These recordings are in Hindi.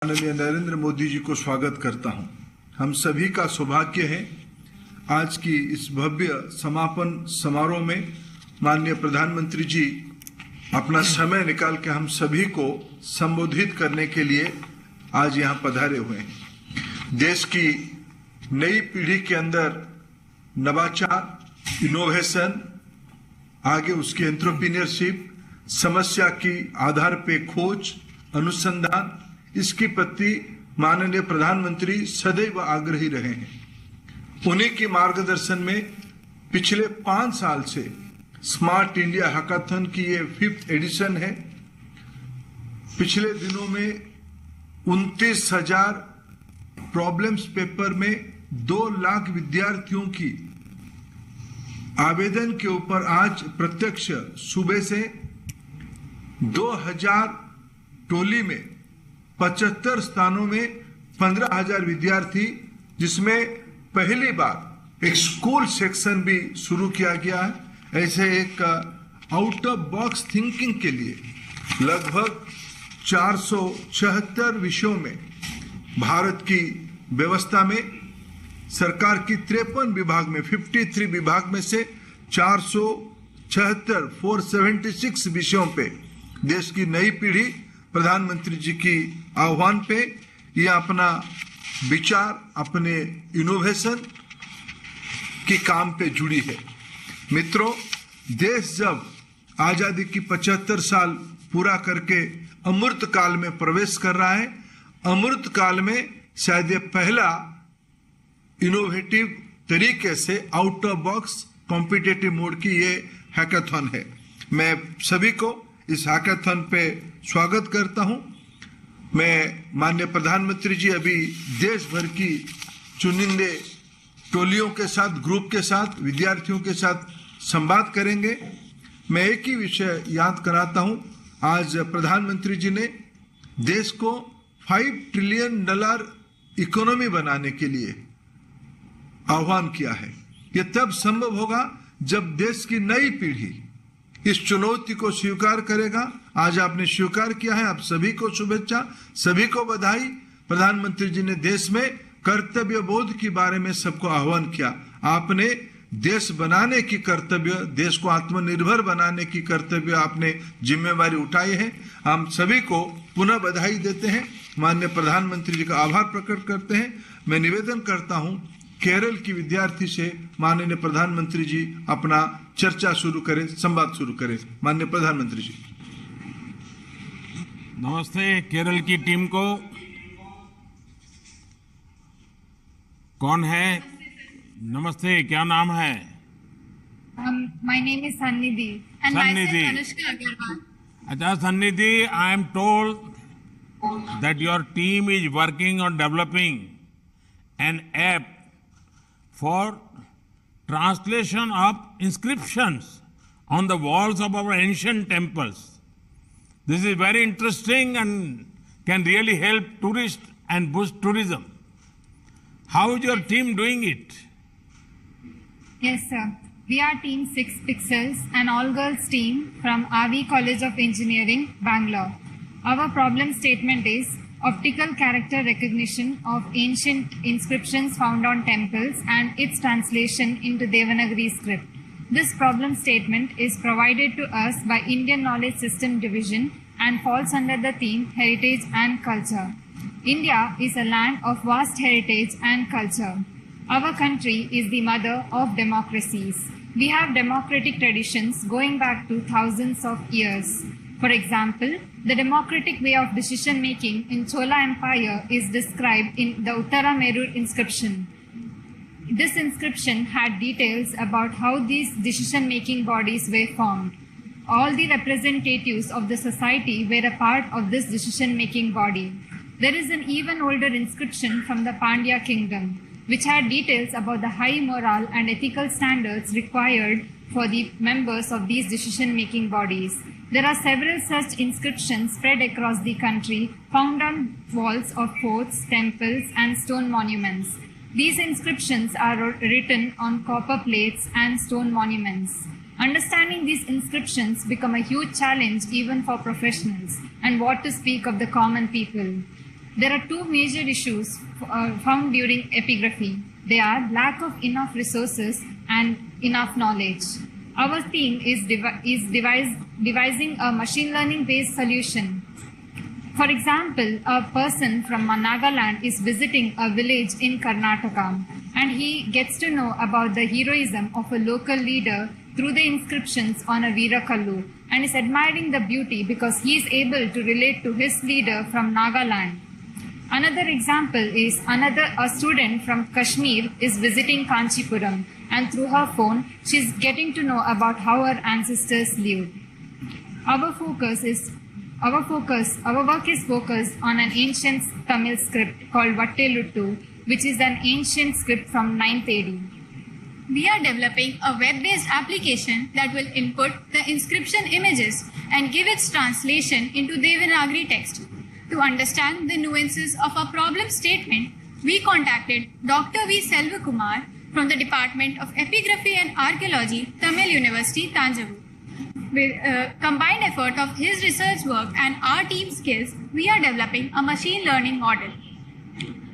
माननीय नरेंद्र मोदी जी को स्वागत करता हूं। हम सभी का सौभाग्य है आज की इस भव्य समापन समारोह में माननीय प्रधानमंत्री जी अपना समय निकाल के हम सभी को संबोधित करने के लिए आज यहाँ पधारे हुए हैं। देश की नई पीढ़ी के अंदर नवाचार, इनोवेशन, आगे उसकी एंटरप्रेन्योरशिप, समस्या की आधार पे खोज, अनुसंधान, इसके प्रति माननीय प्रधानमंत्री सदैव आग्रही रहे हैं। उन्हीं के मार्गदर्शन में पिछले 5 साल से स्मार्ट इंडिया हैकाथन की ये 5th एडिशन है। पिछले दिनों में 29,000 प्रॉब्लम्स पेपर में 2 लाख विद्यार्थियों की आवेदन के ऊपर आज प्रत्यक्ष सुबह से 2000 टोली में 75 स्थानों में 15,000 विद्यार्थी, जिसमें पहली बार एक स्कूल सेक्शन भी शुरू किया गया है। ऐसे एक आउट ऑफ बॉक्स थिंकिंग के लिए लगभग 476 विषयों में भारत की व्यवस्था में सरकार की 53 विभाग में 53 विभाग में से 476 विषयों पे देश की नई पीढ़ी प्रधानमंत्री जी की आह्वान पे ये अपना विचार, अपने इनोवेशन की काम पे जुड़ी है। मित्रों, देश जब आजादी की 75 साल पूरा करके अमृत काल में प्रवेश कर रहा है, अमृत काल में शायद ये पहला इनोवेटिव तरीके से out of box competitive mode की ये हैकाथन है। मैं सभी को इस हैकाथन पे स्वागत करता हूं। मैं माननीय प्रधानमंत्री जी अभी देश भर की चुनिंदे टोलियों के साथ, ग्रुप के साथ, विद्यार्थियों के साथ संवाद करेंगे। मैं एक ही विषय याद कराता हूं। आज प्रधानमंत्री जी ने देश को $5 ट्रिलियन इकोनॉमी बनाने के लिए आह्वान किया है। यह तब संभव होगा जब देश की नई पीढ़ी इस चुनौती को स्वीकार करेगा। आज आपने स्वीकार किया है, आप सभी को शुभेच्छा, सभी को बधाई। प्रधानमंत्री जी ने देश में कर्तव्य बोध के बारे में सबको आह्वान किया। आपने देश बनाने की कर्तव्य, देश को आत्मनिर्भर बनाने की कर्तव्य आपने जिम्मेवारी उठाई है। हम सभी को पुनः बधाई देते हैं, माननीय प्रधानमंत्री जी का आभार प्रकट करते हैं। मैं निवेदन करता हूं केरल की विद्यार्थी से माननीय प्रधानमंत्री जी अपना चर्चा शुरू करें, संवाद शुरू करें। माननीय प्रधानमंत्री जी। नमस्ते केरल की टीम को। कौन है? नमस्ते, क्या नाम है? My name is Sannidhi and myself Anushka Agarwal. अच्छा Sannidhi, I am told that your team is working on developing an app for translation of inscriptions on the walls of our ancient temples. This is very interesting and can really help tourists and boost tourism. How is your team doing it? Yes, sir. We are Team 6 Pixels, an all-girls team from RV College of Engineering, Bangalore. Our problem statement is optical character recognition of ancient inscriptions found on temples and its translation into Devanagari script. This problem statement is provided to us by Indian Knowledge System Division and falls under the theme Heritage and Culture. India is a land of vast heritage and culture. Our country is the mother of democracies. We have democratic traditions going back to thousands of years. For example, the democratic way of decision making in Chola Empire is described in the Uttara Merur inscription. This inscription had details about how these decision making bodies were formed. All the representatives of the society were a part of this decision making body. There is an even older inscription from the Pandya kingdom, which had details about the high moral and ethical standards required for the members of these decision-making bodies. There are several such inscriptions spread across the country, found on walls of forts, temples, and stone monuments. These inscriptions are written on copper plates and stone monuments. Understanding these inscriptions become a huge challenge even for professionals, and what to speak of the common people. There are two major issues found during epigraphy. They are lack of enough resources and enough knowledge. Our team is devising a machine learning based solution. For example, a person from Nagaland is visiting a village in Karnataka, and he gets to know about the heroism of a local leader through the inscriptions on a Veerakallu, and is admiring the beauty because he is able to relate to his leader from Nagaland. Another example is a student from Kashmir is visiting Kanchipuram, and through her phone, she is getting to know about how her ancestors lived. Our work is focused on an ancient Tamil script called Vatteluttu, which is an ancient script from 9th AD. We are developing a web-based application that will input the inscription images and give its translation into Devanagari text. To understand the nuances of our problem statement, we contacted Dr. V. Selvakumar from the Department of Epigraphy and Archaeology, Tamil University, Tanjavur. With combined effort of his research work and our team's skills, we are developing a machine learning model.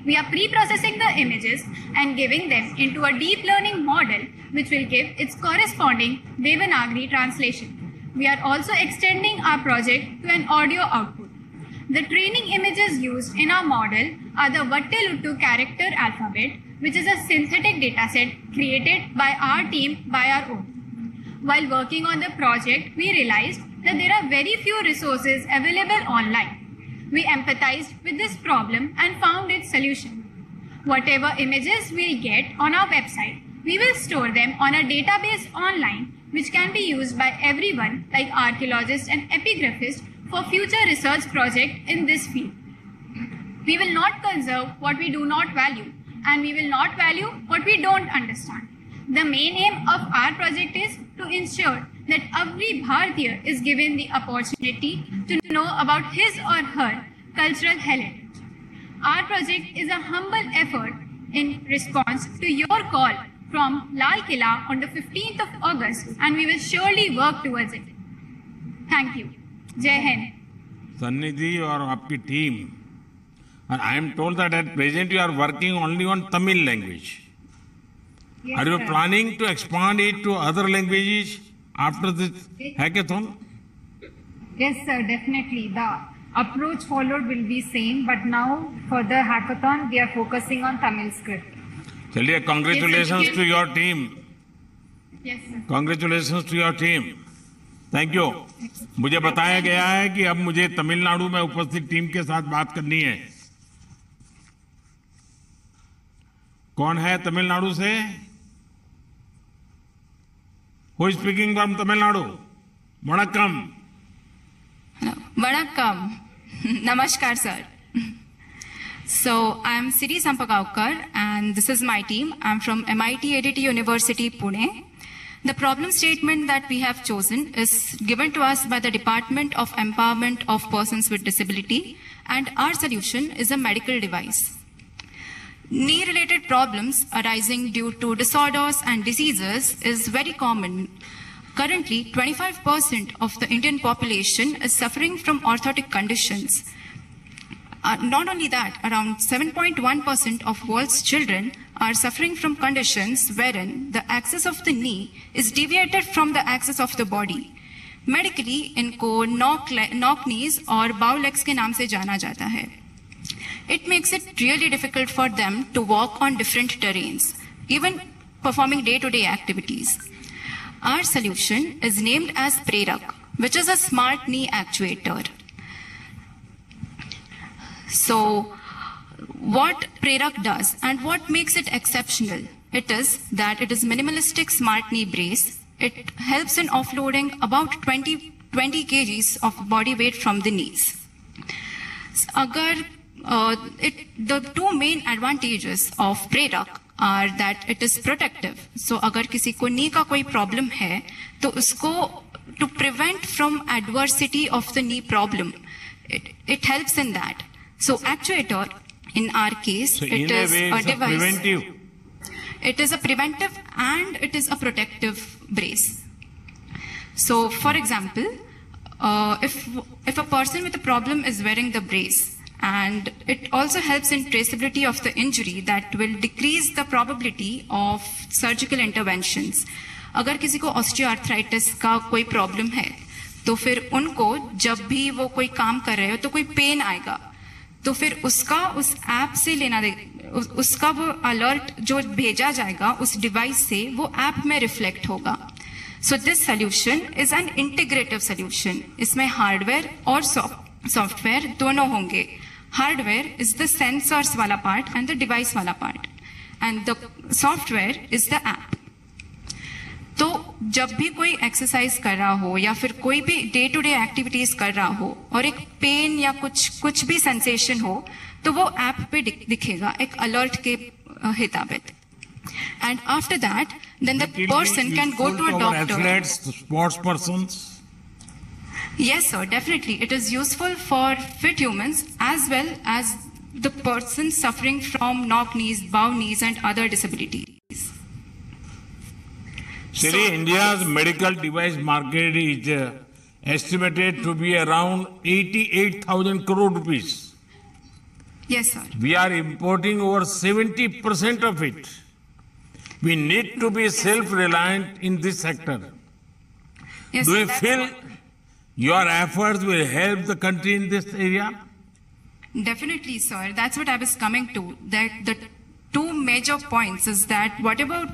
We are pre-processing the images and giving them into a deep learning model which will give its corresponding Devanagari translation. We are also extending our project to an audio output. The training images used in our model are the Vatteluttu character alphabet, which is a synthetic dataset created by our team by our own. While working on the project, we realized that there are very few resources available online. We empathized with this problem and found its solution. Whatever images we get on our website, we will store them on a database online which can be used by everyone like archaeologists and epigraphists for future research projects in this field. We will not conserve what we do not value, and we will not value what we don't understand. The main aim of our project is to ensure that every Bharatiya is given the opportunity to know about his or her cultural heritage. Our project is a humble effort in response to your call from Lal Killa on the 15th of August, and we will surely work towards it. Thank you. Jai Hind. Sannidhi और आपकी team, and I am told that at present you are working only on Tamil language. Yes, Are you sir. planning to expand it to other languages after this hackathon? Yes, sir, definitely. The approach followed will be same, but now for the hackathon, we are focusing on Tamil script. चलिए, congratulations Yes, to your team. Yes, sir. Congratulations to your team. Thank you. मुझे बताया गया है कि अब मुझे तमिलनाडु में उपस्थित टीम के साथ बात करनी है. कौन है तमिलनाडु से? Who is speaking from Tamil Nadu? Vanakkam. Vanakkam. Namaskar, sir. So, I am Siri Sampagaonkar and this is my team. I am from MIT ADT University, Pune. The problem statement that we have chosen is given to us by the Department of Empowerment of Persons with Disability, and our solution is a medical device. Knee-related problems arising due to disorders and diseases is very common. Currently, 25% of the Indian population is suffering from orthotic conditions. Not only that, around 7.1% of world's children are suffering from conditions wherein the axis of the knee is deviated from the axis of the body. Medically, इनको knock knees और bow legs के नाम से जाना जाता है. It makes it really difficult for them to walk on different terrains, even performing day-to-day activities. Our solution is named as Prerak, which is a smart knee actuator. So, what Prerak does and what makes it exceptional, it is that it is minimalistic smart knee brace. It helps in offloading about 20 kgs of body weight from the knees. The two main advantages of Prerak are that it is protective. So, अगर किसी को knee का कोई problem है, तो उसको to prevent from adversity of the knee problem, it helps in that. So, actuator, in our case, So it in is a way, it's a device. preventive. It is a preventive and it is a protective brace. So, for example, if a person with a problem is wearing the brace and it also helps in traceability of the injury that will decrease the probability of surgical interventions. अगर किसी को ऑस्टियोआर्थराइटिस का कोई प्रॉब्लम है तो फिर उनको जब भी वो कोई काम कर रहे हो तो कोई पेन आएगा तो फिर उसका उस ऐप से लेना उसका वो अलर्ट जो भेजा जाएगा उस डिवाइस से वो ऐप में रिफ्लेक्ट होगा. So this solution is an integrative solution. इसमें हार्डवेयर और सॉफ्टवेयर दोनों होंगे. हार्डवेयर is the sensors वाला part and the device वाला part, and the software is the app. तो जब भी कोई एक्सरसाइज कर रहा हो या फिर कोई भी डे टू डे एक्टिविटीज कर रहा हो और एक पेन या कुछ भी सेंसेशन हो तो वो ऐप पे दिखेगा एक अलर्ट के हिताबित. And after that, then the person can go to a doctor. Athletes, sports persons. Yes, sir, definitely. It is useful for fit humans as well as the person suffering from knock knees, bow knees, and other disabilities. Siri, India's medical device market is estimated to be around 88,000 crore rupees. Yes, sir. We are importing over 70% of it. We need to be self-reliant in this sector. Yes, Do sir, you feel your efforts will help the country in this area? Definitely, sir. That's what I was coming to. That the two major points is that whatever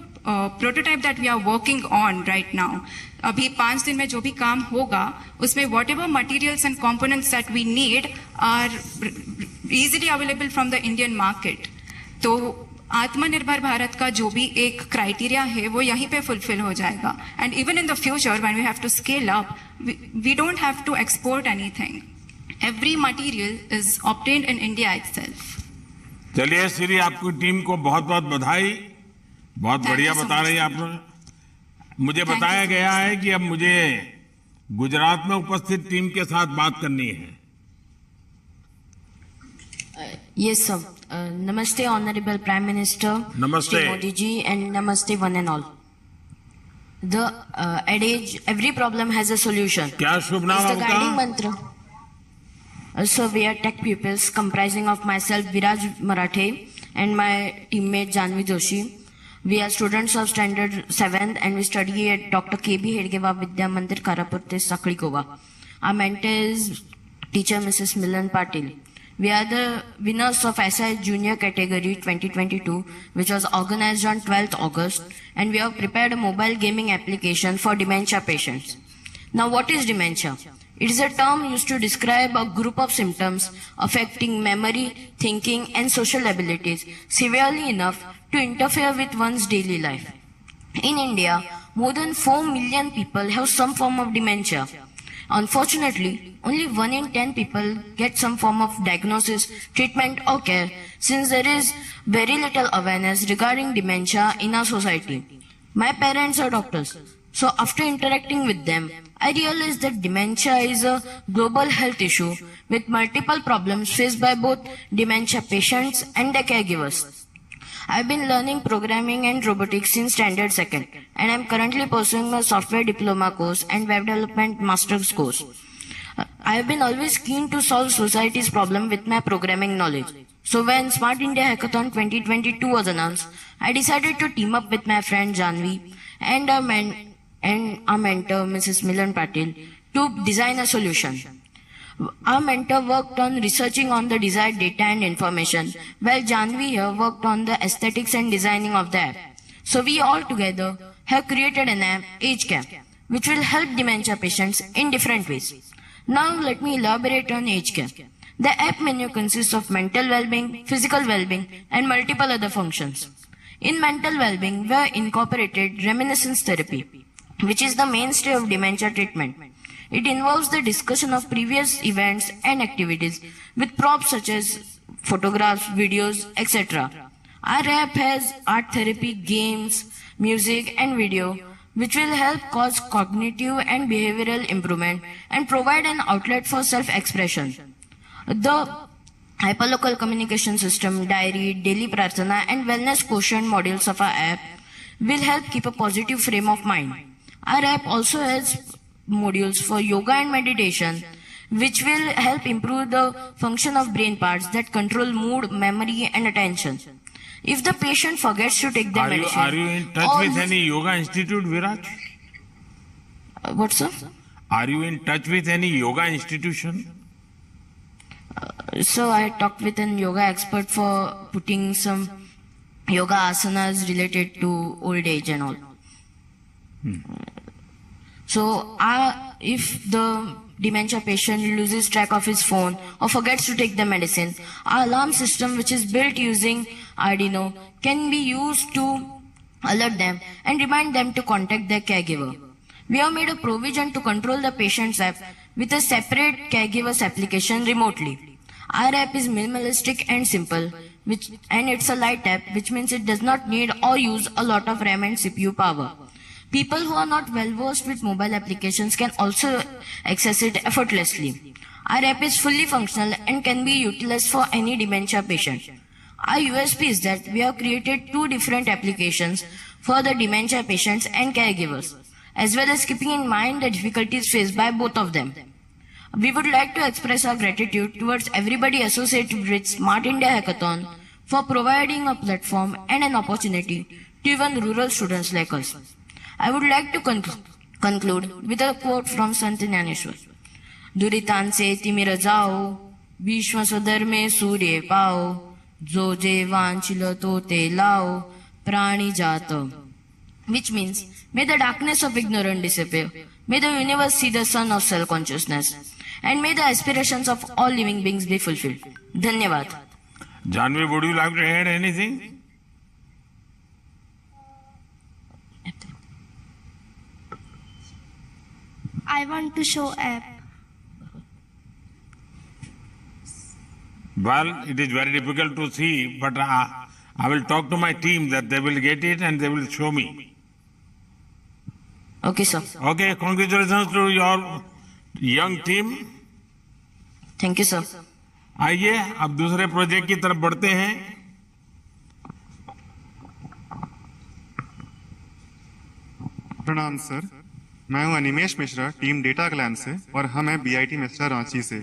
prototype that we are working on right now, अभी 5 दिन में जो भी काम होगा, उसमें whatever materials and components that we need are easily available from the Indian market. तो आत्मनिर्भर भारत का जो भी एक क्राइटेरिया है वो यहीं पे फुलफिल हो जाएगा. And even in the future when we have to scale up we don't have to export anything. Every material is obtained in India itself. चलिए श्री, आपकी टीम को बहुत बहुत बधाई. बहुत बढ़िया बता रही है आप. मुझे बताया गया है कि अब मुझे गुजरात में उपस्थित टीम के साथ बात करनी है. Yes, sir. Namaste, Honorable Prime Minister. Namaste. Shri Modi ji, and namaste one and all. The adage, every problem has a solution. क्या शुभ नाम is the आपका? guiding mantra. So we are tech pupils comprising of myself, Viraj Marathe, and my teammate Janvi Joshi. We are students of standard 7th and we study at Dr. K.B. Hedgewar Vidya Mandir, Karapur, Sakli, Goa. Our mentor is teacher Mrs. Milan Patil. We are the winners of SI Junior Category 2022, which was organized on 12th August, and we have prepared a mobile gaming application for dementia patients. Now, what is dementia? It is a term used to describe a group of symptoms affecting memory, thinking, and social abilities severely enough to interfere with one's daily life. In India, more than 4 million people have some form of dementia. Unfortunately, only 1 in 10 people get some form of diagnosis, treatment, or care, since there is very little awareness regarding dementia in our society. My parents are doctors, so after interacting with them, I realized that dementia is a global health issue with multiple problems faced by both dementia patients and their caregivers. I've been learning programming and robotics since standard 2nd, and I'm currently pursuing my software diploma course and web development master's course. I have been always keen to solve society's problem with my programming knowledge. So when Smart India Hackathon 2022 was announced, I decided to team up with my friend Janvi and our mentor Mrs. Milan Patil to design a solution. Our mentor worked on researching on the desired data and information, while Janvi here worked on the aesthetics and designing of the app. So we all together have created an app, AgeCare, which will help dementia patients in different ways. Now let me elaborate on AgeCare. The app menu consists of mental well-being, physical well-being, and multiple other functions. In mental well-being, we have incorporated reminiscence therapy, which is the mainstay of dementia treatment. It involves the discussion of previous events and activities with props such as photographs, videos, etc. Our app has art therapy, games, music, and video, which will help cause cognitive and behavioral improvement and provide an outlet for self-expression. The hyperlocal communication system, diary, daily prarthana, and wellness quotient modules of our app will help keep a positive frame of mind. Our app also has modules for yoga and meditation, which will help improve the function of brain parts that control mood, memory, and attention. If the patient forgets to take the medicine, are you in touch with any yoga institute, Viraj? What, sir? Are you in touch with any yoga institution? So I talked with an yoga expert for putting some yoga asanas related to old age and all. So if the dementia patient loses track of his phone or forgets to take the medicine, our alarm system, which is built using Arduino, can be used to alert them and remind them to contact their caregiver. We have made a provision to control the patient's app with a separate caregiver's application remotely. Our app is minimalistic and simple, and it's a light app, which means it does not need or use a lot of RAM and CPU power. People who are not well versed with mobile applications can also access it effortlessly. Our app is fully functional and can be utilized for any dementia patient. Our USP is that we have created 2 different applications for the dementia patients and caregivers, as well as keeping in mind the difficulties faced by both of them. We would like to express our gratitude towards everybody associated with Smart India Hackathon for providing a platform and an opportunity to even rural students like us. I would like to conclude with a quote from Sant Jnaneshwar. दुरितांसे तिमिर जाओ, विश्व सदर में सूर्य पाओ, जो जे वांछिल तो ते लाओ, प्राणी जात. Which means, may the darkness of ignorance disappear, may the universe see the sun of self-consciousness, and may the aspirations of all living beings be fulfilled. Dhanyavad. Janvi, would you like to add anything? I want to show app. Well, it is very difficult to see, but I will talk to my team that they will get it and they will show me. Okay, sir. Okay, congratulations to your young team. Thank you, sir. आइए अब दूसरे प्रोजेक्ट की तरफ बढ़ते हैं. प्रणाम सर, मैं हूं Animesh Mishra, team data clan से, और हम हैं बीआईटी मिश्रा रांची से.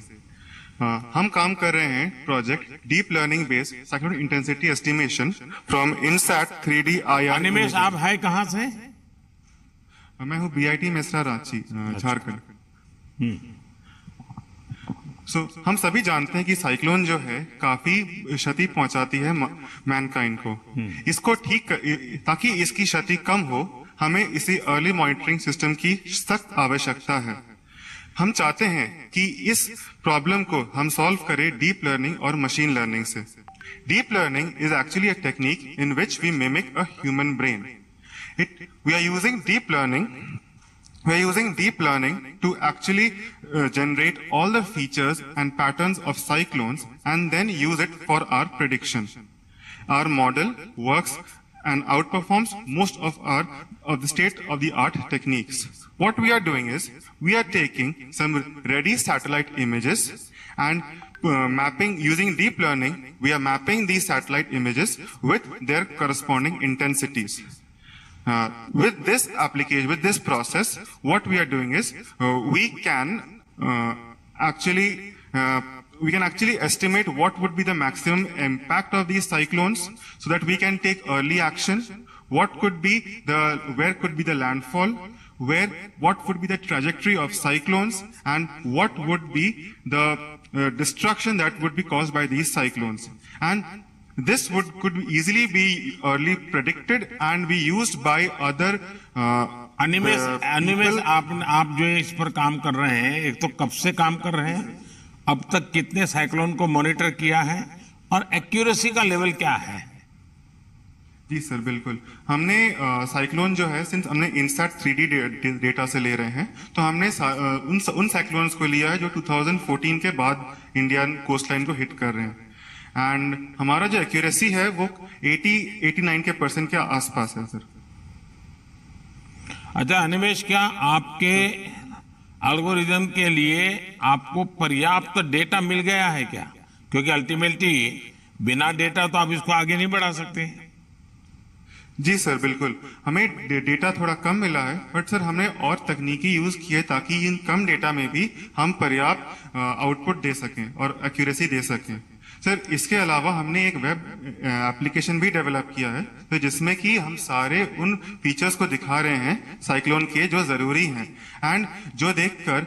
हम काम कर रहे हैं project deep learning based cyclone intensity estimation from INSAT 3D IR. Animesh, आप है कहाँ से? मैं हूं बीआईटी मिश्रा रांची, झारखंड. हम सभी जानते हैं कि साइक्लोन जो है काफी क्षति पहुंचाती है मैनकाइंड को. इसको ठीक ताकि इसकी क्षति कम हो, हमें इसी अर्ली मॉनिटरिंग सिस्टम की सख्त आवश्यकता है. हम चाहते हैं कि इस प्रॉब्लम को हम सॉल्व करें डीप लर्निंग और मशीन लर्निंग से. Deep learning is actually a technique in which we mimic a human brain. We are using deep learning to actually generate all the features and patterns of cyclones and then use it for our prediction. Our model works and outperforms most of the state-of-the-art techniques. What we are doing is we are taking some ready satellite images and using deep learning, we are mapping these satellite images with their corresponding intensities. With this application, with this process, what we are doing is we can actually estimate what would be the maximum impact of these cyclones, so that we can take early action. Where could be the landfall? What would be the trajectory of cyclones, and what would be the destruction that would be caused by these cyclones? And this could easily be early predicted and be used by other. Animesh, आप जो इस पर काम कर रहे हैं, एक तो कब से काम कर रहे हैं, अब तक कितने साइक्लोन को मॉनिटर किया है, और एक्यूरेसी का लेवल क्या है? जी सर, बिल्कुल. हमने साइक्लोन जो है, सिंस हमने इनसैट 3D डेटा से ले रहे हैं, तो हमने उन साइक्लोन्स को लिया है जो 2014 के बाद इंडियन कोस्ट लाइन को हिट कर रहे हैं. एंड हमारा जो एक्यूरेसी है वो 89% के आसपास है सर. अच्छा अनिमेश, क्या आपके एल्गोरिथम के लिए आपको पर्याप्त डेटा मिल गया है क्या? क्योंकि अल्टीमेटली बिना डेटा तो आप इसको आगे नहीं बढ़ा सकते. जी सर, बिल्कुल। हमें डेटा थोड़ा कम मिला है, बट सर हमने और तकनीकी यूज की है ताकि इन कम डेटा में भी हम पर्याप्त आउटपुट दे सकें और एक्यूरेसी दे सकें। सर इसके अलावा हमने एक वेब एप्लीकेशन भी डेवलप किया है, तो जिसमें कि हम सारे उन फीचर्स को दिखा रहे हैं साइक्लोन के जो जरूरी हैं, एंड जो देखकर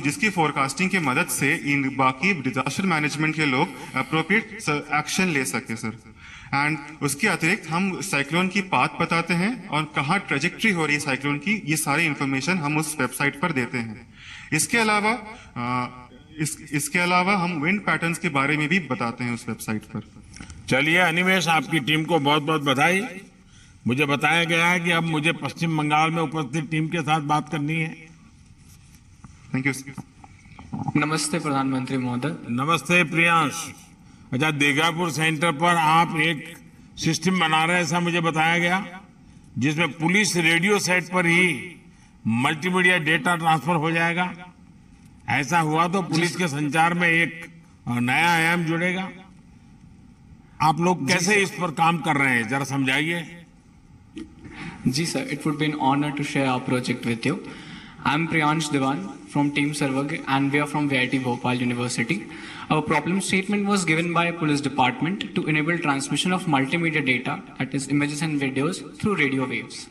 जिसकी फोरकास्टिंग की मदद से इन बाकी डिजास्टर मैनेजमेंट के लोग अप्रोप्रिएट एक्शन ले सके सर। एंड उसके अतिरिक्त हम साइक्लोन की पाथ बताते हैं और कहाँ ट्रेजेक्ट्री हो रही है साइक्लोन की, ये सारी इंफॉर्मेशन हम उस वेबसाइट पर देते हैं। इसके अलावा हम विंड पैटर्न्स के बारे में भी बताते हैं उस वेबसाइट पर। चलिए अनिमेश, आपकी टीम को बहुत बहुत बधाई। मुझे बताया गया है कि अब मुझे पश्चिम बंगाल में उपस्थित टीम के साथ बात करनी है। Thank you. नमस्ते प्रधानमंत्री महोदय। नमस्ते प्रियांश। अच्छा, देगापुर सेंटर पर आप एक सिस्टम बना रहे हैं, ऐसा मुझे बताया गया, जिसमें पुलिस रेडियो सेट पर ही मल्टीमीडिया डेटा ट्रांसफर हो जाएगा। ऐसा हुआ तो पुलिस के संचार में एक नया आयाम जुड़ेगा। आप लोग कैसे इस पर काम कर रहे हैं, जरा समझाइए। जी sir, it would be an honor to share our project with you. I'm Priyansh Diwan from Team Sarvag and we are from VIT Bhopal University. Our problem statement was given by Police Department to enable transmission of multimedia data, that is images and videos, through radio waves.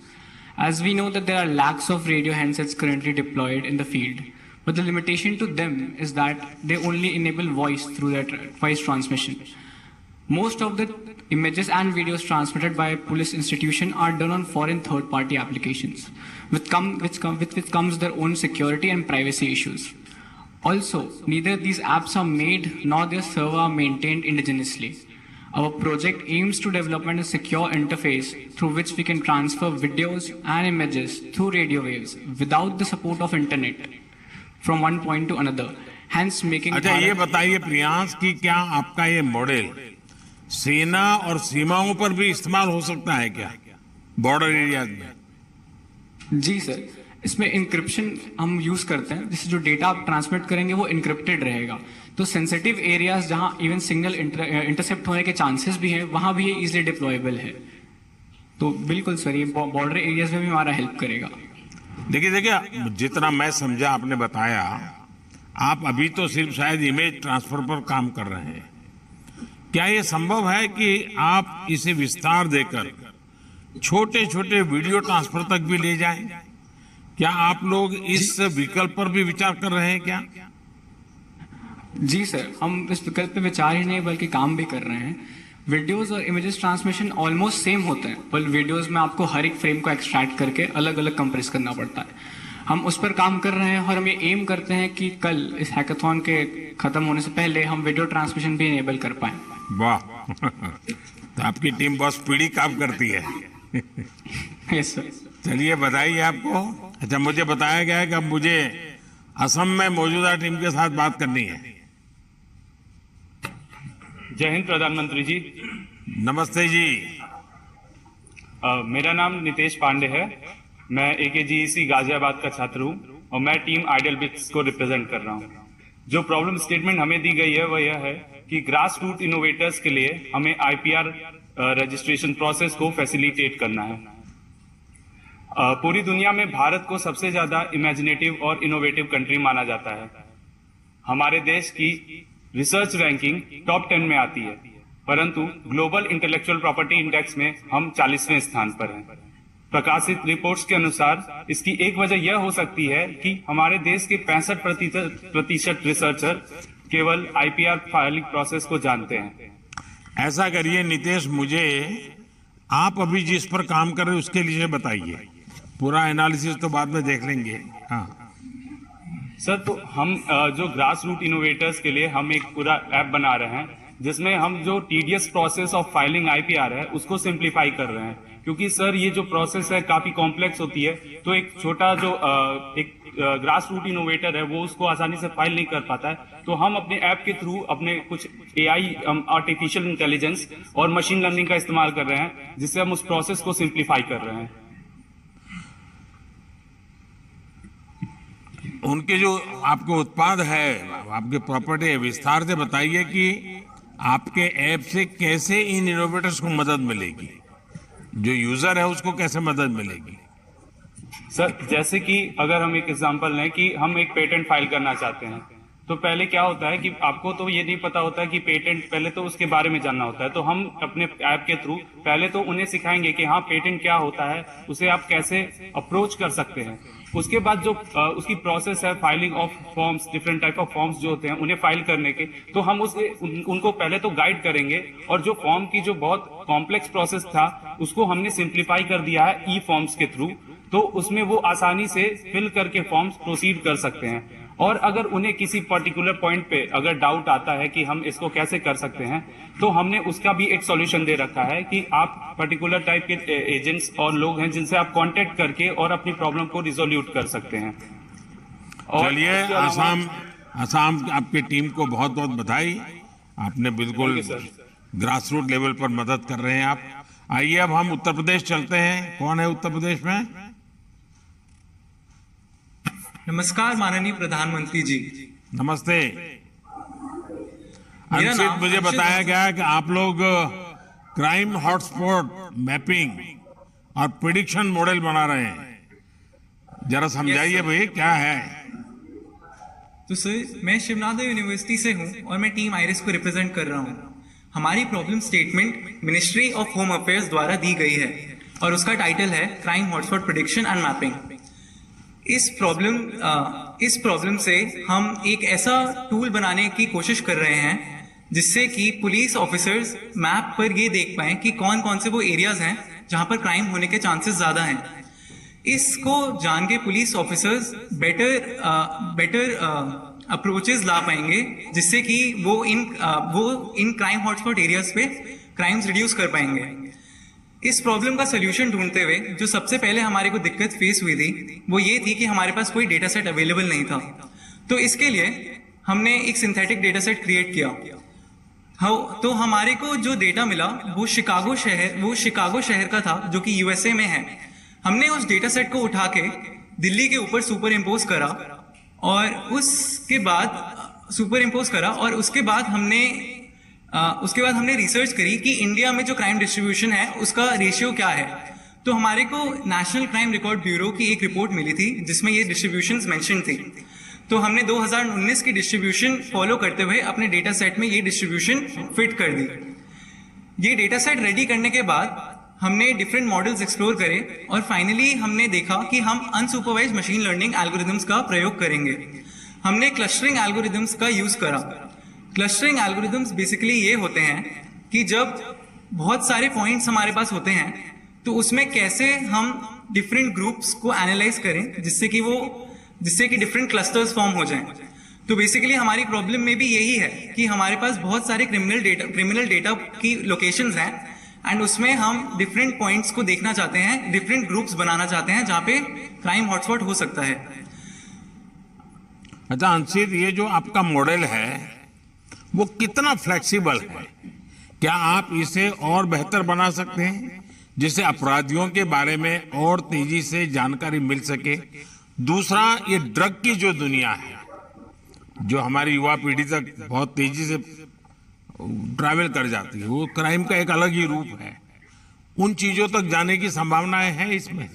As we know that there are lakhs of radio handsets currently deployed in the field, but the limitation to them is that they only enable voice through that voice transmission. Most of the images and videos transmitted by police institution are done on foreign third-party applications, with which comes their own security and privacy issues. Also, neither these apps are made nor their server are maintained indigenously. Our project aims to develop a secure interface through which we can transfer videos and images through radio waves without the support of internet from one point to another. Hence making. अच्छा, ये बताइए प्रियांश कि क्या आपका ये मॉडल सेना और सीमाओं पर भी इस्तेमाल हो सकता है क्या, बॉर्डर एरियाज में? जी सर, इसमें इंक्रिप्शन हम यूज करते हैं, जिससे जो डेटा आप ट्रांसमिट करेंगे वो इंक्रिप्टेड रहेगा। तो सेंसिटिव एरियाज जहां इवन सिग्नल इंटरसेप्ट होने के चांसेस भी हैं, वहां भी ये इजीली डिप्लॉयबल है। तो बिल्कुल सर, ये बॉर्डर एरियाज में भी हमारा हेल्प करेगा। देखिए, जितना मैं समझा आपने बताया, आप अभी तो सिर्फ शायद इमेज ट्रांसफर पर काम कर रहे हैं। क्या ये संभव है कि आप इसे विस्तार देकर छोटे छोटे वीडियो ट्रांसफर तक भी ले जाएं? क्या आप लोग इस विकल्प पर भी विचार कर रहे हैं क्या? जी सर, हम इस विकल्प पे विचार ही नहीं बल्कि काम भी कर रहे हैं। वीडियोस और इमेजेस ट्रांसमिशन ऑलमोस्ट सेम होते हैं, पर वीडियोस में आपको हर एक फ्रेम को एक्सट्रैक्ट करके अलग अलग कंप्रेस करना पड़ता है। हम उस पर काम कर रहे हैं और हम ये एम करते हैं कि कल इस हैकाथॉन के खत्म होने से पहले हम वीडियो ट्रांसमिशन भी इनेबल कर पाए। वाह तो आपकी टीम बहुत स्पीडी काम करती है। Yes sir. चलिए बधाई है आपको। अच्छा, मुझे बताया गया है कि अब मुझे असम में मौजूदा टीम के साथ बात करनी है। जय हिंद प्रधानमंत्री जी। नमस्ते जी। मेरा नाम नितेश पांडे है। मैं AKGEC गाजियाबाद का छात्र हूँ और मैं टीम आइडियल बिट्स को रिप्रेजेंट कर रहा हूँ। जो प्रॉब्लम स्टेटमेंट हमें दी गई है वह यह है कि ग्रास रूट इनोवेटर्स के लिए हमें IPR रजिस्ट्रेशन प्रोसेस को फैसिलिटेट करना है। पूरी दुनिया में भारत को सबसे ज्यादा इमेजिनेटिव और इनोवेटिव कंट्री माना जाता है। हमारे देश की रिसर्च रैंकिंग टॉप 10 में आती है, परंतु ग्लोबल इंटेलेक्चुअल प्रॉपर्टी इंडेक्स में हम 40वें स्थान पर हैं। प्रकाशित रिपोर्ट्स के अनुसार इसकी एक वजह यह हो सकती है कि हमारे देश के 65% रिसर्चर केवल IPR फाइलिंग प्रोसेस को जानते हैं। ऐसा करिए नितेश, मुझे आप अभी जिस पर काम कर रहे हैं उसके लिए बताइए। पूरा एनालिसिस तो बाद में देख लेंगे। हाँ सर, तो हम जो ग्रास रूट इनोवेटर्स के लिए हम एक पूरा ऐप बना रहे हैं, जिसमें हम जो tedious process of filing IPR है उसको सिंप्लीफाई कर रहे हैं। क्योंकि सर ये जो प्रोसेस है काफी कॉम्प्लेक्स होती है, तो एक छोटा जो एक ग्रास रूट इनोवेटर है वो उसको आसानी से फाइल नहीं कर पाता है। तो हम अपने ऐप के थ्रू अपने कुछ AI आर्टिफिशियल इंटेलिजेंस और मशीन लर्निंग का इस्तेमाल कर रहे हैं, जिससे हम उस प्रोसेस को सिंप्लीफाई कर रहे हैं। उनके जो आपके उत्पाद है, आपके प्रॉपर्टी है, विस्तार से बताइए कि आपके ऐप से कैसे इन इनोवेटर्स को मदद मिलेगी। जो यूजर है उसको कैसे मदद मिलेगी? सर, जैसे कि अगर हम एक एग्जांपल लें कि हम एक पेटेंट फाइल करना चाहते हैं, तो पहले क्या होता है कि आपको तो ये नहीं पता होता है कि पेटेंट, पहले तो उसके बारे में जानना होता है। तो हम अपने ऐप के थ्रू पहले तो उन्हें सिखाएंगे कि हाँ पेटेंट क्या होता है, उसे आप कैसे अप्रोच कर सकते हैं। उसके बाद जो उसकी प्रोसेस है filing of forms, different type of forms जो होते हैं उन्हें फाइल करने के, तो हम उनको पहले तो गाइड करेंगे। और जो फॉर्म की जो बहुत कॉम्प्लेक्स प्रोसेस था उसको हमने सिंप्लीफाई कर दिया है ई फॉर्म्स के थ्रू, तो उसमें वो आसानी से फिल करके फॉर्म्स प्रोसीड कर सकते हैं। और अगर उन्हें किसी पर्टिकुलर पॉइंट पे अगर डाउट आता है कि हम इसको कैसे कर सकते हैं, तो हमने उसका भी एक सॉल्यूशन दे रखा है कि आप पर्टिकुलर टाइप के एजेंट्स और लोग हैं जिनसे आप कांटेक्ट करके और अपनी प्रॉब्लम को रिजोल्यूट कर सकते हैं। चलिए, आसाम आपकी टीम को बहुत बहुत बधाई। आपने बिल्कुल ग्रास रूट लेवल पर मदद कर रहे हैं आप। आइए अब हम उत्तर प्रदेश चलते हैं। कौन है उत्तर प्रदेश में? नमस्कार माननीय प्रधानमंत्री जी। नमस्ते। अंशित, मुझे बताया गया है कि आप लोग क्राइम हॉटस्पॉट मैपिंग और प्रिडिक्शन मॉडल बना रहे हैं। जरा समझाइए भाई क्या है। तो सर, मैं शिवनाथ यूनिवर्सिटी से हूं और मैं टीम आइरिस को रिप्रेजेंट कर रहा हूं। हमारी problem statement ministry of home affairs द्वारा दी गई है और उसका टाइटल है crime hotspot prediction and mapping. इस प्रॉब्लम से हम एक ऐसा टूल बनाने की कोशिश कर रहे हैं जिससे कि पुलिस ऑफिसर्स मैप पर ये देख पाएं कि कौन कौन से वो एरियाज हैं जहां पर क्राइम होने के चांसेस ज्यादा हैं। इसको जान के पुलिस ऑफिसर्स बेटर अप्रोचेस ला पाएंगे जिससे कि वो इन क्राइम हॉटस्पॉट एरियाज पे क्राइम्स रिड्यूस कर पाएंगे। इस प्रॉब्लम का सोल्यूशन ढूंढते हुए जो सबसे पहले हमारे को दिक्कत फेस हुई थी वो ये थी कि हमारे पास कोई डेटा सेट अवेलेबल नहीं था। तो इसके लिए हमने एक सिंथेटिक डेटा सेट क्रिएट किया। तो हमारे को जो डेटा मिला वो शिकागो शहर का था जो कि यूएसए में है। हमने उस डेटा सेट को उठा के दिल्ली के ऊपर सुपर इम्पोज करा और उसके बाद हमने रिसर्च करी कि इंडिया में जो क्राइम डिस्ट्रीब्यूशन है उसका रेशियो क्या है। तो हमारे को नेशनल क्राइम रिकॉर्ड ब्यूरो की एक रिपोर्ट मिली थी जिसमें ये डिस्ट्रीब्यूशंस मेंशन थी। तो हमने 2019 की डिस्ट्रीब्यूशन फॉलो करते हुए अपने डेटा सेट में ये डिस्ट्रीब्यूशन फिट कर दी। ये डेटा सेट रेडी करने के बाद हमने डिफरेंट मॉडल्स एक्सप्लोर करे और फाइनली हमने देखा कि हम अनसुपरवाइज्ड मशीन लर्निंग एल्गोरिथम्स का प्रयोग करेंगे। हमने क्लस्टरिंग एल्गोरिथम्स का यूज करा। क्लस्टरिंग एल्गोरिथम्स बेसिकली ये होते हैं कि जब बहुत सारे पॉइंट्स हमारे पास होते हैं तो उसमें कैसे हम डिफरेंट ग्रुप्स को एनालाइज करें जिससे कि डिफरेंट क्लस्टर्स फॉर्म हो जाएं। तो बेसिकली हमारी प्रॉब्लम में भी यही है कि हमारे पास बहुत सारे क्रिमिनल डेटा की लोकेशंस हैं एंड उसमें हम डिफरेंट पॉइंट्स को देखना चाहते हैं, डिफरेंट ग्रुप्स बनाना चाहते हैं जहां पे क्राइम हॉटस्पॉट हो सकता है। अच्छा अंशित, ये जो आपका मॉडल है वो कितना फ्लेक्सिबल है? क्या आप इसे और बेहतर बना सकते हैं जिससे अपराधियों के बारे में और तेजी से जानकारी मिल सके? दूसरा, ये ड्रग की जो दुनिया है जो हमारी युवा पीढ़ी तक बहुत तेजी से ट्रैवल कर जाती है, वो क्राइम का एक अलग ही रूप है। उन चीजों तक जाने की संभावनाएं हैं इसमें?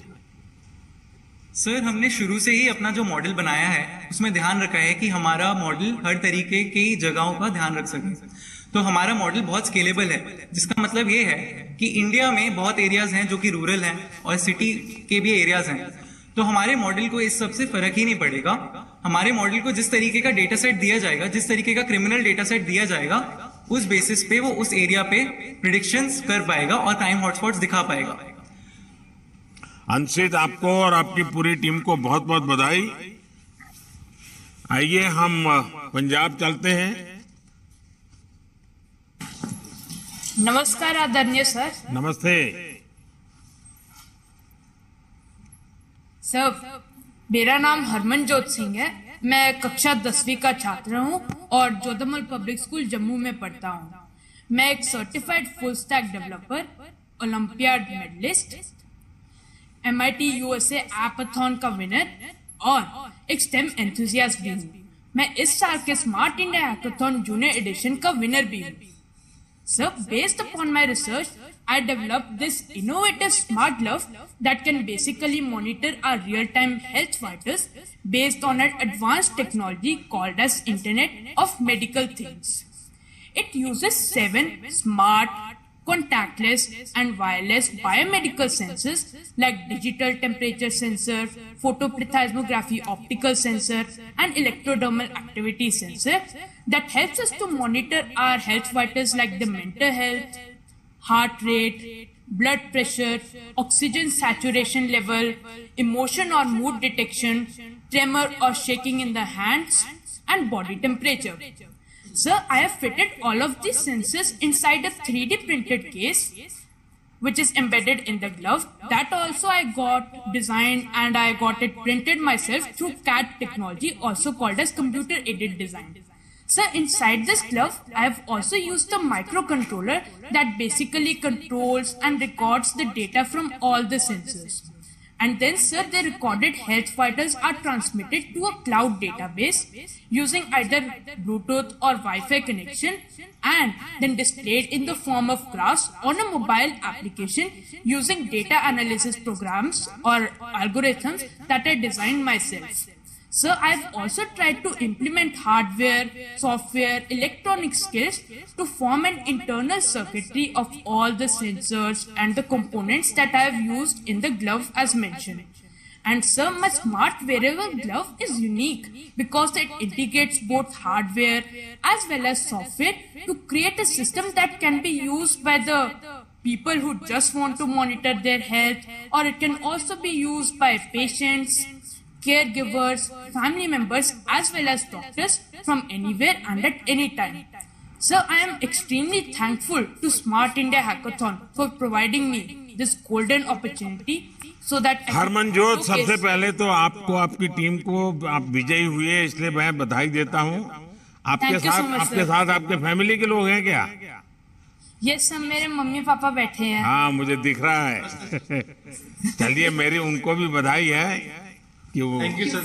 सर, हमने शुरू से ही अपना जो मॉडल बनाया है उसमें ध्यान रखा है कि हमारा मॉडल हर तरीके की जगहों का ध्यान रख सके। तो हमारा मॉडल बहुत स्केलेबल है, जिसका मतलब ये है कि इंडिया में बहुत एरियाज हैं जो कि रूरल हैं और सिटी के भी एरियाज हैं। तो हमारे मॉडल को इस सबसे फर्क ही नहीं पड़ेगा। हमारे मॉडल को जिस तरीके का डेटा सेट दिया जाएगा, जिस तरीके का क्रिमिनल डेटा सेट दिया जाएगा, उस बेसिस पे वो उस एरिया पे प्रिडिक्शंस कर पाएगा और क्राइम हॉटस्पॉट्स दिखा पाएगा। अंशित, आपको और आपकी पूरी टीम को बहुत बहुत बधाई। आइए हम पंजाब चलते हैं। नमस्कार आदरणीय सर। नमस्ते सर, मेरा नाम हरमनजोत सिंह है। मैं कक्षा 10वीं का छात्र हूँ और जोधमल पब्लिक स्कूल जम्मू में पढ़ता हूँ। मैं एक certified full stack developer, olympiad medallist, MIT USA appathon का विनर और एक स्टेम एंथुसियास्ट भी हूँ। मैं इस साल के Smart India hackathon junior edition का विनर भी हूँ। So, based upon my research, I developed this innovative smart glove that can basically monitor our real-time health vitals based on an advanced technology called as Internet of Medical Things. It uses 7 smart, contactless and wireless biomedical sensors like digital temperature sensor, photoplethysmography optical sensor and electrodermal activity sensor that helps us to monitor our health vitals like the mental health, heart rate, blood pressure, oxygen saturation level, emotion or mood detection, tremor or shaking in the hands and body temperature. So I have fitted all of these sensors inside a 3D printed case which is embedded in the glove. That also I got designed and I got it printed myself through CAD technology, also called as computer aided design. So inside this glove, I have also used a microcontroller that basically controls and records the data from all the sensors. And then, sir, the recorded health vitals are transmitted to a cloud database using either Bluetooth or Wi-Fi connection and then displayed in the form of graphs on a mobile application using data analysis programs or algorithms that I designed myself. So I've also tried to implement hardware, software, electronic skills to form an internal circuitry of all the sensors and the components that I have used in the glove as mentioned. And sir, my smart wearable glove is unique because it integrates both hardware as well as software to create a system that can be used by the people who just want to monitor their health, or it can also be used by patients, caregivers, family members as well as doctors from anywhere and at any time. So I am extremely thankful to Smart India Hackathon for providing me this golden opportunity so that Harmanjot, सबसे पहले तो आपको, आपकी टीम को, आप विजयी हुए इसलिए मैं बधाई देता हूँ। आपके साथ आपके फैमिली के लोग हैं क्या? यस सर, मेरे मम्मी पापा बैठे हैं। हाँ, मुझे दिख रहा है। चलिए, मेरी उनको भी बधाई है कि वो आपको इस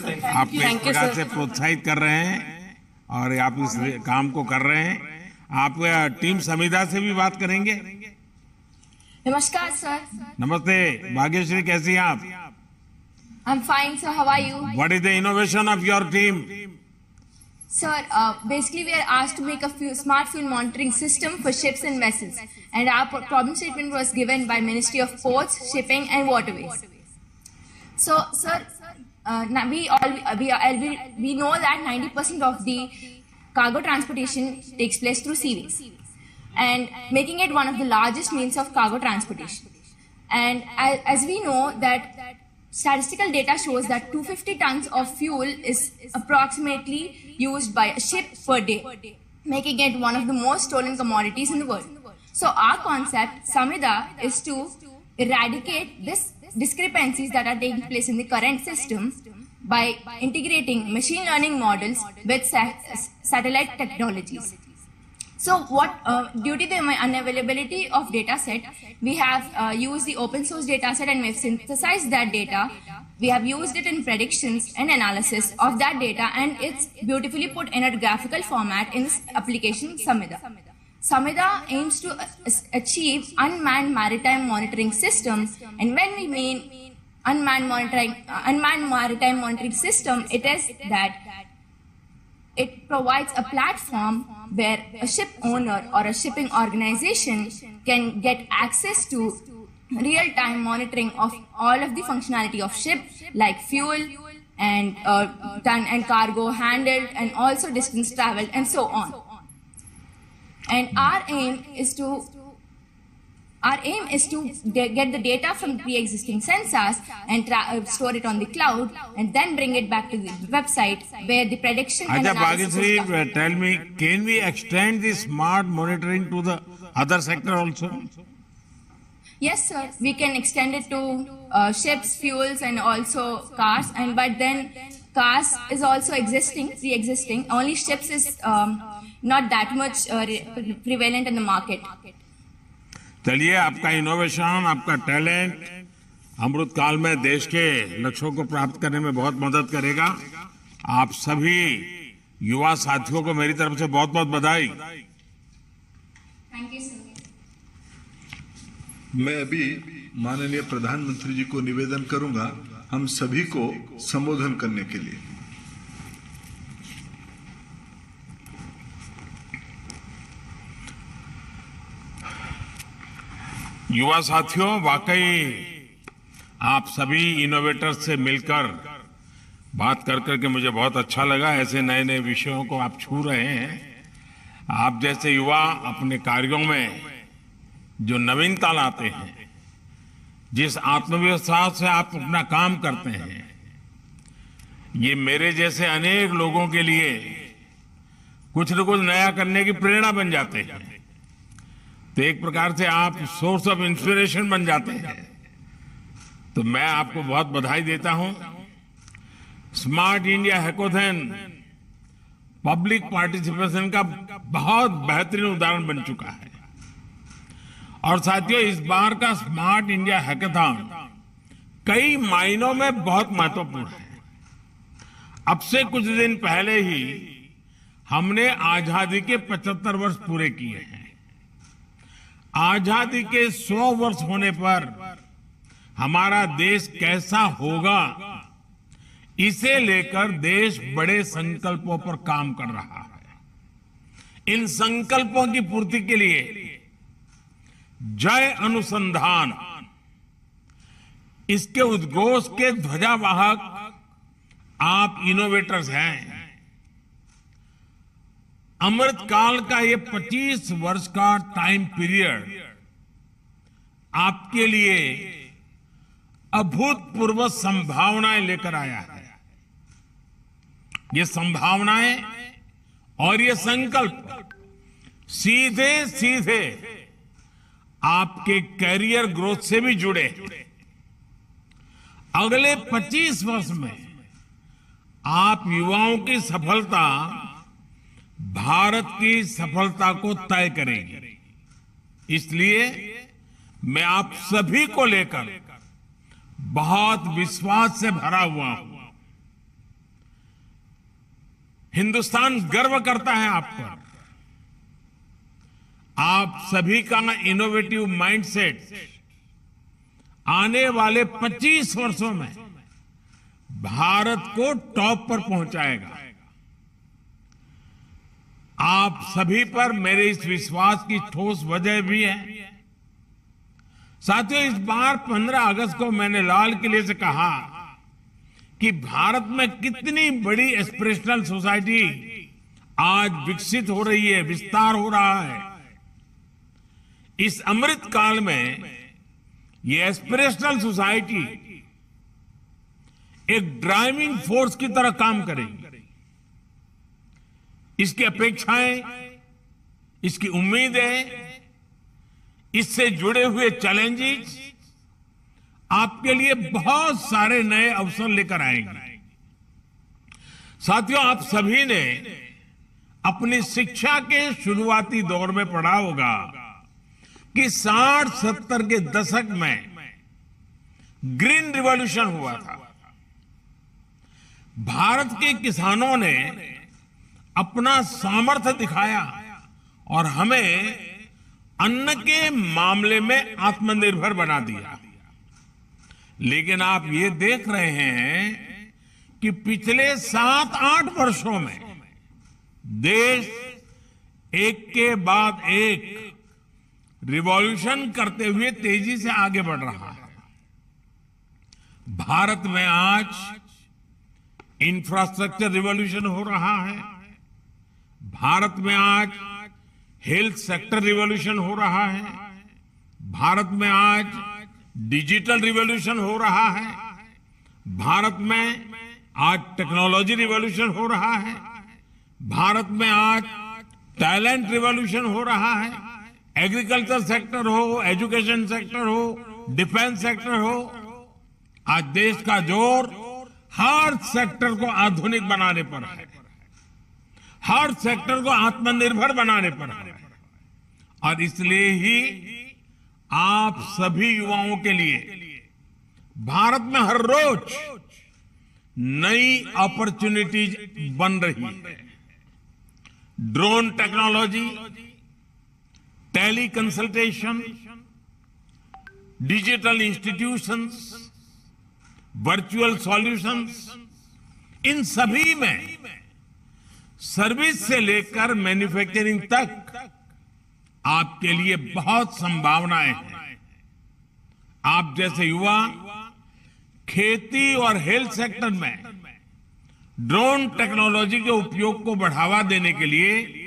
प्रकार से प्रोत्साहित कर रहे हैं और आप इस काम को कर रहे हैं। आप टीम समिधा से भी बात करेंगे। नमस्कार सर। नमस्ते भाग्यश्री, कैसी हैं आप? I'm fine sir, how are you? What is the innovation of your team? Sir, basically we are asked to make a smart fuel monitoring system for ships and vessels, and our problem statement was given by Ministry of Ports, Shipping and Waterways. So sir, now we know that 90% of the cargo transportation takes place through seaways, and making it one of the largest means of cargo transportation. And as we know that statistical data shows that 250 tons of fuel is approximately used by a ship per day, making it one of the most stolen commodities in the world. So our concept, Samida, is to eradicate this discrepancies that are taking place in the current system by integrating machine learning models with satellite technologies. So due to the unavailability of data set, we have used the open source data set and we have synthesized that data. We have used it in predictions and analysis of that data, and it's beautifully put in a graphical format in this application Samida. Samida aims to achieve unmanned maritime monitoring systems, and when we mean unmanned maritime monitoring system, it is that it provides a platform where a ship owner or a shipping organization can get access to real-time monitoring of all of the functionality of ship, like fuel and ton and cargo handled, and also distance traveled and so on. And our aim is to get the data from pre-existing sensors and store it on the cloud, and then bring it back to the website where the prediction and analysis is done. Tell me, can we extend the smart monitoring to the other sector also? Yes, sir. We can extend it to ships, fuels, and also cars. But then cars is also pre-existing. Only ships is not that much prevalent in the market. चलिए, आपका इनोवेशन, आपका टैलेंट अमृत काल में देश के लक्ष्यों को प्राप्त करने में बहुत मदद करेगा। आप सभी युवा साथियों को मेरी तरफ से बहुत बहुत बधाई। Thank you, sir. मैं अभी माननीय प्रधानमंत्री जी को निवेदन करूंगा हम सभी को संबोधन करने के लिए। युवा साथियों, वाकई आप सभी इनोवेटर्स से मिलकर बात कर करके मुझे बहुत अच्छा लगा। ऐसे नए नए विषयों को आप छू रहे हैं। आप जैसे युवा अपने कार्यों में जो नवीनता लाते हैं, जिस आत्मविश्वास से आप अपना काम करते हैं, ये मेरे जैसे अनेक लोगों के लिए कुछ न कुछ नया करने की प्रेरणा बन जाते हैं। तो एक प्रकार से आप सोर्स ऑफ इंस्पिरेशन बन जाते हैं। तो मैं आपको बहुत बधाई देता हूं। Smart India hackathon public participation का बहुत बेहतरीन उदाहरण बन चुका है। और साथियों, इस बार का स्मार्ट इंडिया हैकाथॉन कई मायनों में बहुत महत्वपूर्ण है। अब से कुछ दिन पहले ही हमने आजादी के 75 वर्ष पूरे किए हैं। आजादी के 100 वर्ष होने पर हमारा देश कैसा होगा, इसे लेकर देश बड़े संकल्पों पर काम कर रहा है। इन संकल्पों की पूर्ति के लिए जय अनुसंधान, इसके उद्घोष के ध्वजावाहक आप इनोवेटर्स हैं। अमृतकाल का ये 25 वर्ष का टाइम पीरियड आपके लिए अभूतपूर्व संभावनाएं लेकर आया है। ये संभावनाएं और ये संकल्प सीधे सीधे आपके कैरियर ग्रोथ से भी जुड़े। अगले 25 वर्ष में आप युवाओं की सफलता भारत की सफलता को तय करेगी। इसलिए मैं आप सभी को लेकर बहुत विश्वास से भरा हुआ हूं। हिंदुस्तान गर्व करता है आप पर। आप सभी का इनोवेटिव माइंडसेट आने वाले 25 वर्षों में भारत को टॉप पर पहुंचाएगा। आप सभी पर मेरे इस विश्वास की ठोस वजह भी है। साथियों, इस बार 15 अगस्त को मैंने लाल किले से कहा कि भारत में कितनी बड़ी एस्पिरेशनल सोसाइटी आज विकसित हो रही है, विस्तार हो रहा है। इस अमृत काल में ये एस्पिरेशनल सोसाइटी एक ड्राइविंग फोर्स की तरह काम करेगी। इसकी अपेक्षाएं, इसकी उम्मीदें, इससे जुड़े हुए चैलेंजेस आपके लिए बहुत सारे नए अवसर लेकर आएंगे। साथियों, आप सभी ने अपनी शिक्षा के शुरुआती दौर में पढ़ा होगा कि 60-70 के दशक में ग्रीन रिवॉल्यूशन हुआ था। भारत के किसानों ने अपना सामर्थ्य दिखाया और हमें अन्न के मामले में आत्मनिर्भर बना दिया। लेकिन आप ये देख रहे हैं कि पिछले 7-8 वर्षों में देश एक के बाद एक रिवॉल्यूशन करते हुए तेजी से आगे बढ़ रहा है। भारत में आज इंफ्रास्ट्रक्चर रिवॉल्यूशन हो रहा है। भारत में आज हेल्थ सेक्टर रिवॉल्यूशन हो रहा है। भारत में आज डिजिटल रिवॉल्यूशन हो रहा है। भारत में आज टेक्नोलॉजी रिवॉल्यूशन हो रहा है। भारत में आज टैलेंट रिवॉल्यूशन हो रहा है। एग्रीकल्चर सेक्टर हो, एजुकेशन सेक्टर हो, डिफेंस सेक्टर हो, आज देश का जोर हर सेक्टर को आधुनिक बनाने पर है, हर सेक्टर को आत्मनिर्भर बनाने पर है। और इसलिए ही आप सभी युवाओं के लिए भारत में हर रोज नई अपॉर्चुनिटीज बन रही है। Drone technology, tele consultation, digital institutions, virtual solutions, इन सभी में सर्विस से लेकर मैन्युफैक्चरिंग तक आपके लिए बहुत संभावनाएं हैं। आप जैसे युवा खेती और हेल्थ सेक्टर में ड्रोन टेक्नोलॉजी के उपयोग को बढ़ावा देने के लिए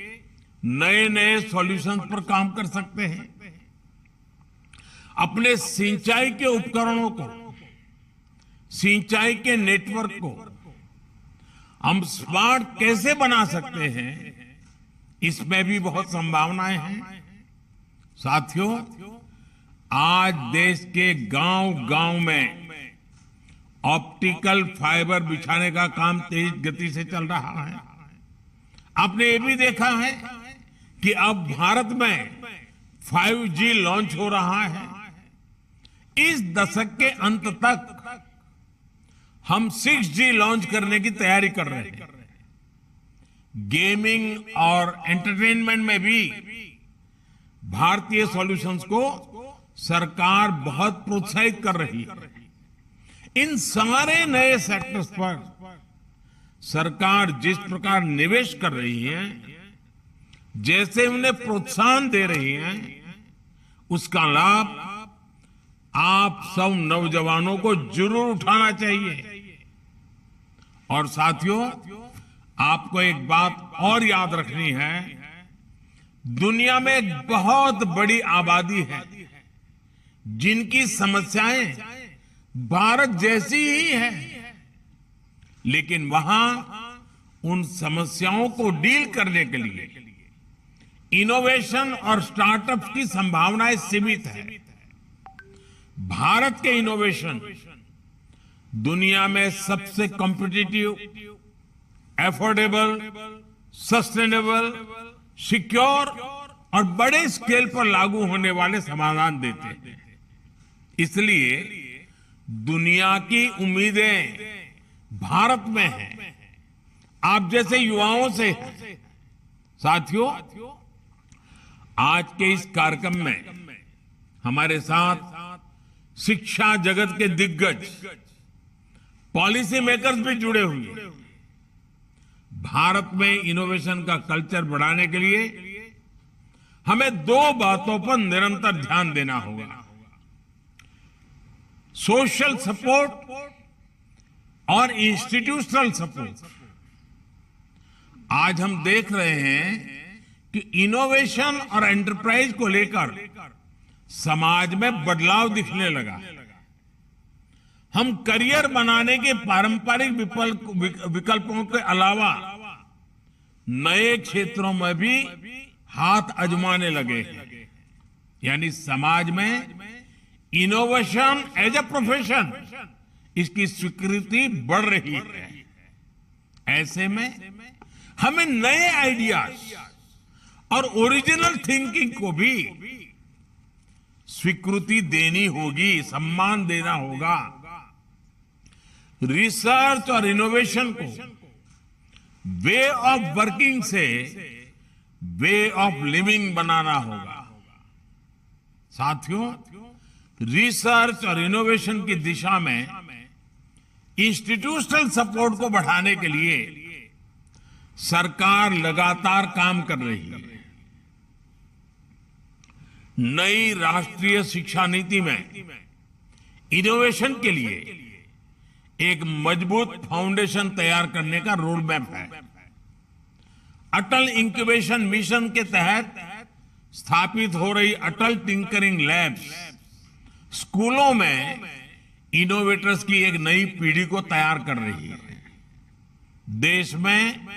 नए नए सॉल्यूशंस पर काम कर सकते हैं। अपने सिंचाई के उपकरणों को, सिंचाई के नेटवर्क को हम स्मार्ट कैसे बना सकते हैं, इसमें भी बहुत संभावनाएं हैं। साथियों, आज देश के गांव-गांव में ऑप्टिकल फाइबर बिछाने का काम तेज गति से चल रहा है। आपने ये भी देखा है कि अब भारत में 5G लॉन्च हो रहा है। इस दशक के अंत तक हम 6G लॉन्च करने की तैयारी कर रहे हैं। गेमिंग और एंटरटेनमेंट में भी भारतीय सॉल्यूशंस को सरकार बहुत प्रोत्साहित कर रही है। इन सारे नए सेक्टर्स पर सरकार जिस प्रकार निवेश कर रही है, जैसे उन्हें प्रोत्साहन दे रही है, उसका लाभ आप सब नौजवानों को जरूर उठाना चाहिए। और साथियों, आपको एक बात और याद रखनी है, दुनिया में एक बहुत बड़ी आबादी है जिनकी समस्याएं भारत जैसी ही है, लेकिन वहां उन समस्याओं को डील करने के लिए इनोवेशन और स्टार्टअप की संभावनाएं सीमित है। भारत के इनोवेशन दुनिया में सबसे कॉम्पिटिटिव, एफोर्डेबल, सस्टेनेबल, सिक्योर और बड़े स्केल पर लागू होने वाले समाधान देते हैं। इसलिए दुनिया की उम्मीदें भारत में हैं, आप जैसे युवाओं से हैं। साथियों, आज के इस कार्यक्रम में हमारे साथ शिक्षा जगत के दिग्गज, पॉलिसी मेकर्स भी जुड़े हुए हैं। भारत में इनोवेशन का कल्चर बढ़ाने के लिए हमें दो बातों पर निरंतर ध्यान देना होगा: सोशल सपोर्ट और इंस्टीट्यूशनल सपोर्ट। आज हम देख रहे हैं कि इनोवेशन और एंटरप्राइज को लेकर समाज में बदलाव दिखने लगा। हम करियर बनाने के पारंपरिक विकल्पों के अलावा नए क्षेत्रों में भी हाथ आजमाने लगे हैं। यानी समाज में इनोवेशन एज ए प्रोफेशन, इसकी स्वीकृति बढ़ रही है। ऐसे में हमें नए आइडियाज और ओरिजिनल थिंकिंग को भी स्वीकृति देनी होगी, सम्मान देना होगा। रिसर्च और इनोवेशन को वे ऑफ वर्किंग से वे ऑफ लिविंग बनाना होगा। साथियों, रिसर्च और इनोवेशन की दिशा में इंस्टीट्यूशनल सपोर्ट को बढ़ाने के लिए सरकार लगातार काम कर रही है। नई राष्ट्रीय शिक्षा नीति में इनोवेशन के लिए एक मजबूत फाउंडेशन तैयार करने का रोड मैप है। अटल इंक्यूबेशन मिशन के तहत स्थापित हो रही अटल टिंकरिंग लैब्स स्कूलों में इनोवेटर्स की एक नई पीढ़ी को तैयार कर रही है। देश में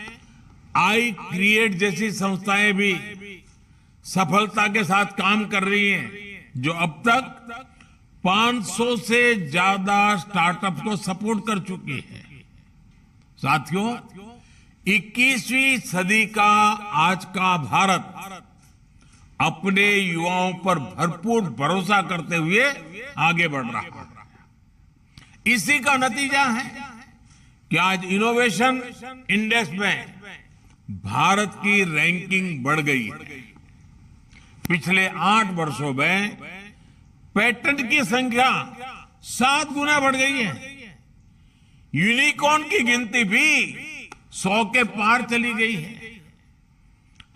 आई क्रिएट जैसी संस्थाएं भी सफलता के साथ काम कर रही हैं, जो अब तक 500 से ज्यादा स्टार्टअप को सपोर्ट कर चुकी है। साथियों, 21वीं सदी का आज का भारत अपने युवाओं पर भरपूर भरोसा करते हुए आगे बढ़ रहा है। इसी का नतीजा है कि आज इनोवेशन इंडेक्स में भारत की रैंकिंग बढ़ गई है। पिछले 8 वर्षों में पेटेंट की संख्या 7 गुना बढ़ गई है। यूनिकॉर्न की गिनती भी 100 के पार चली गई है।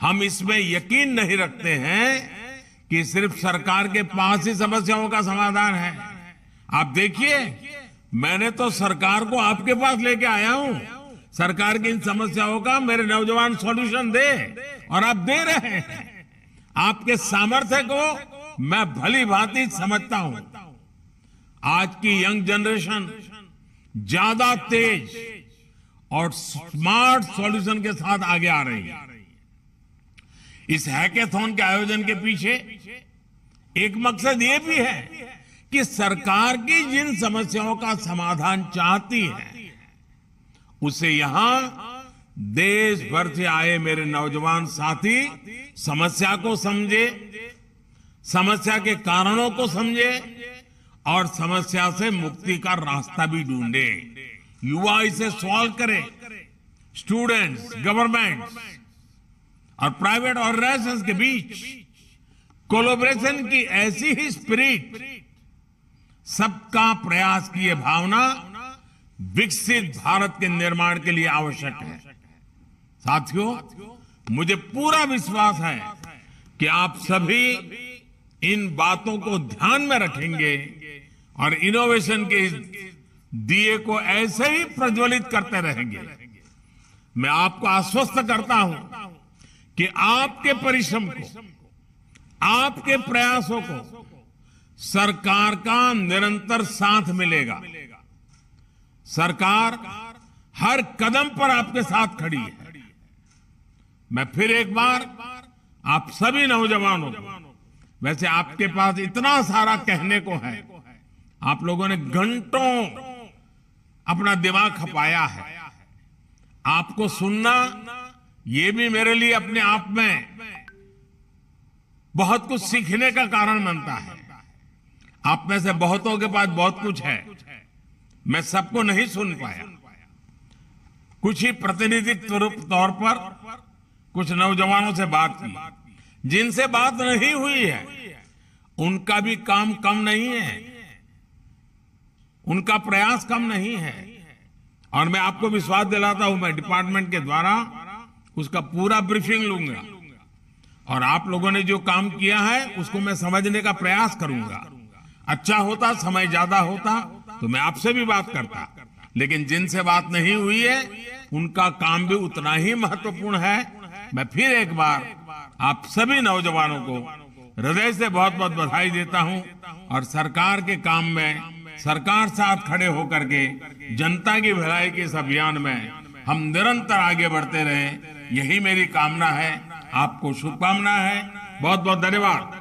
हम इसमें यकीन नहीं रखते हैं कि सिर्फ सरकार के पास ही समस्याओं का समाधान है। आप देखिए, मैंने तो सरकार को आपके पास लेके आया हूं। सरकार की इन समस्याओं का मेरे नौजवान सॉल्यूशन दे, और आप दे रहे हैं। आपके सामर्थ्य को मैं भली भांति समझता हूं। आज की यंग जनरेशन ज्यादा तेज और स्मार्ट सॉल्यूशन के साथ आगे आ रही है। इस हैकेथॉन के आयोजन के पीछे एक मकसद ये भी है कि सरकार की जिन समस्याओं का समाधान चाहती है, उसे यहां देश भर से आए मेरे नौजवान साथी समस्या को समझे, समस्या के कारणों को समझे और समस्या से मुक्ति का रास्ता भी ढूंढे। युवा इसे सॉल्व करे। स्टूडेंट्स, गवर्नमेंट और प्राइवेट ऑर्गेनाइजेशंस के बीच कोलैबोरेशन की ऐसी ही स्पिरिट, सबका प्रयास की ये भावना विकसित भारत के निर्माण के लिए आवश्यक है। साथियों, मुझे पूरा विश्वास है कि आप सभी इन बातों को ध्यान में रखेंगे और इनोवेशन के इस दिए को ऐसे ही प्रज्वलित करते रहेंगे। मैं आपको आश्वस्त करता हूं कि आपके परिश्रम को, आपके प्रयासों को सरकार का निरंतर साथ मिलेगा। सरकार हर कदम पर आपके साथ खड़ी है। मैं फिर एक बार आप सभी नौजवानों को, वैसे आपके पास इतना सारा कहने को है, आप लोगों ने घंटों अपना दिमाग खपाया है। आपको सुनना ये भी मेरे लिए अपने आप में बहुत कुछ सीखने का कारण बनता है। आप में से बहुतों के पास बहुत कुछ है, मैं सबको नहीं सुन पाया। कुछ ही प्रतिनिधित्व तौर पर कुछ नौजवानों से बात की। जिनसे बात नहीं हुई है, उनका भी काम कम नहीं है, उनका प्रयास कम नहीं है। और मैं आपको विश्वास दिलाता हूं, मैं डिपार्टमेंट के द्वारा उसका पूरा ब्रीफिंग लूंगा और आप लोगों ने जो काम किया है उसको मैं समझने का प्रयास करूंगा। अच्छा होता, समय ज्यादा होता तो मैं आपसे भी बात करता, लेकिन जिनसे बात नहीं हुई है उनका काम भी उतना ही महत्वपूर्ण है। मैं फिर एक बार आप सभी नौजवानों को हृदय से बहुत बहुत बधाई देता हूं और सरकार के काम में सरकार साथ खड़े होकर के जनता की भलाई के इस अभियान में हम निरंतर आगे बढ़ते रहें, यही मेरी कामना है। आपको शुभकामना है। बहुत बहुत धन्यवाद।